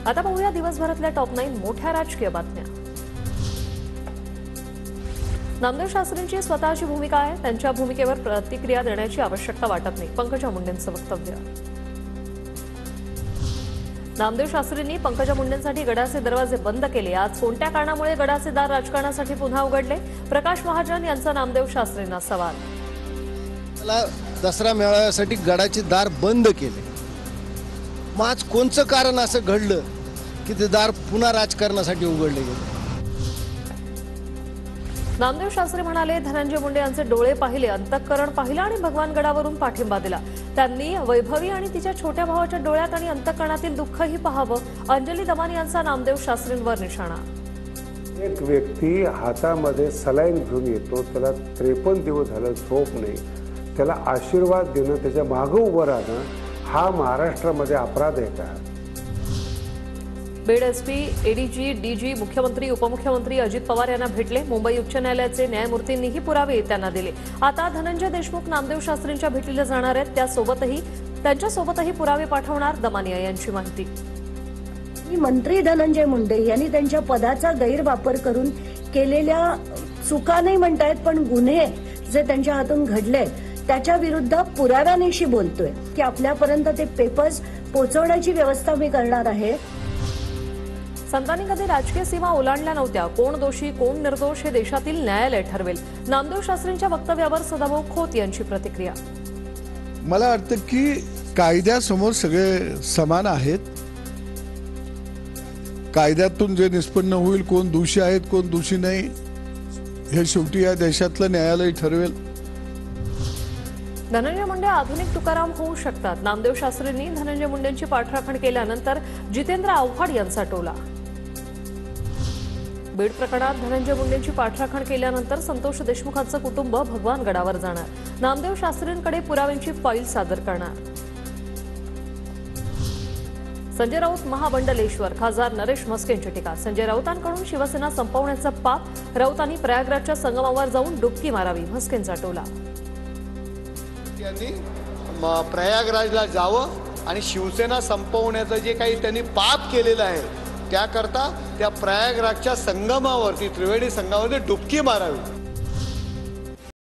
आता पाहूया दिवसभरातल्या टॉप 9 मोठ्या राजकीय बातम्या। नामदेव शास्त्रींची स्वतःची भूमिका आहे, त्यांच्या भूमिकेवर प्रतिक्रिया देण्याची आवश्यकता वाटत नाही, पंकजा मुंडेंचं वक्तव्य। नामदेव शास्त्रींनी पंकजा मुंडेंसाठी गडाचे दरवाजे बंद केले। आज कोणत्या कारणामुळे गडाचे दार राजकारणासाठी पुन्हा उघडले? प्रकाश महाजन यांचा नामदेव शास्त्रींना सवाल। दसरा मेळाव्यासाठी गडाचे दार बंद केले, मग आज कोणचं कारण असं घडलं की ते दार पुन्हा राजकारणासाठी उघडले गेले? नामदेव शास्त्री म्हणाले, धनंजय मुंडे यांचे डोळे पाहिले, अंतःकरण पाहिलं आणि भगवान गडावरून पाठिंबा दिला। त्यांनी वैभवी आणि तिच्या छोट्या भावाच्या डोळ्यात आणि अंतःकरणातील दुःखही पाहावं। अंजली दमानी यांचा नामदेव शास्त्रींवर निशाणा। एक व्यक्ती हातामध्ये सलाईन घेऊन येतो, त्याला 53 दिवस झालं झोप नाही, त्याला आशीर्वाद देणं, त्याच्या मागे उभं राहणं हा महाराष्ट्रामध्ये अपराध आहे का? बीड एसपी, एडीजी, डीजी, मुख्यमंत्री, उपमुख्यमंत्री अजित पवार यांना भेटले। मुंबई उच्च न्यायालयाचे न्यायमूर्तींनीही पुरावे त्यांना दिले। आता धनंजय देशमुख नामदेव शास्त्रींच्या भेटीला जाणार आहेत, त्यांच्यासोबतही पुरावे पाठवणार, दमानिया यांची माहिती। मंत्री धनंजय मुंडे यांनी त्यांच्या पदाचा गैरवापर करून केलेल्या चुका नाही म्हणतायत, पण गुन्हे जे त्यांच्या हातून घडले त्याच्या विरुद्ध पुराव्यानिशी बोलतोय की आपल्यापर्यंत ते पेपर्स पोहोचवण्याची व्यवस्था मी करणार आहे। संतांनी कधी राजकीय सीमा ओलांडल्या नव्हत्या, कोण दोषी कोण निर्दोष हे देशातील न्यायालय ठरवेल। नामदेव शास्त्रींच्या वक्तव्यावर सदाभाऊ खोत यांची प्रतिक्रिया। मला वाटतं की कायद्यासमोर सगळे समान आहेत। कायद्यातून जे निष्पन्न होईल, कोण दोषी आहेत कोण दोषी नाही, हे शेवटी या देशातलं न्यायालय ठरवेल। धनंजय मुंडे आधुनिक तुकाराम होऊ शकतात। नामदेव शास्त्रींनी धनंजय मुंडेंची पाठराखण केल्यानंतर जितेंद्र आव्हाड यांचा टोला। बीड प्रकरणात धनंजय मुंडेंची पाठराखण केल्यानंतर संतोष देशमुखांचं कुटुंब भगवान गडावर जाणार, नामदेव शास्त्रींकडे पुराव्यांची फाईल सादर करणार। संजय राऊत महाबंडलेश्वर, खासदार नरेश म्हस्केंची टीका। संजय राऊतांकडून शिवसेना संपवण्याचा पाप, राऊतांनी प्रयागराजच्या संगमावर जाऊन डुबकी मारावी, म्हस्केंचा टोला। त्यांनी प्रयागराजला जावं आणि शिवसेना संपवण्याचं जे काही त्यांनी पाप केलेलं आहे त्याकरता त्या प्रयागराजच्या संगमावरती, त्रिवेणी संगमावरती डुबकी मारावी।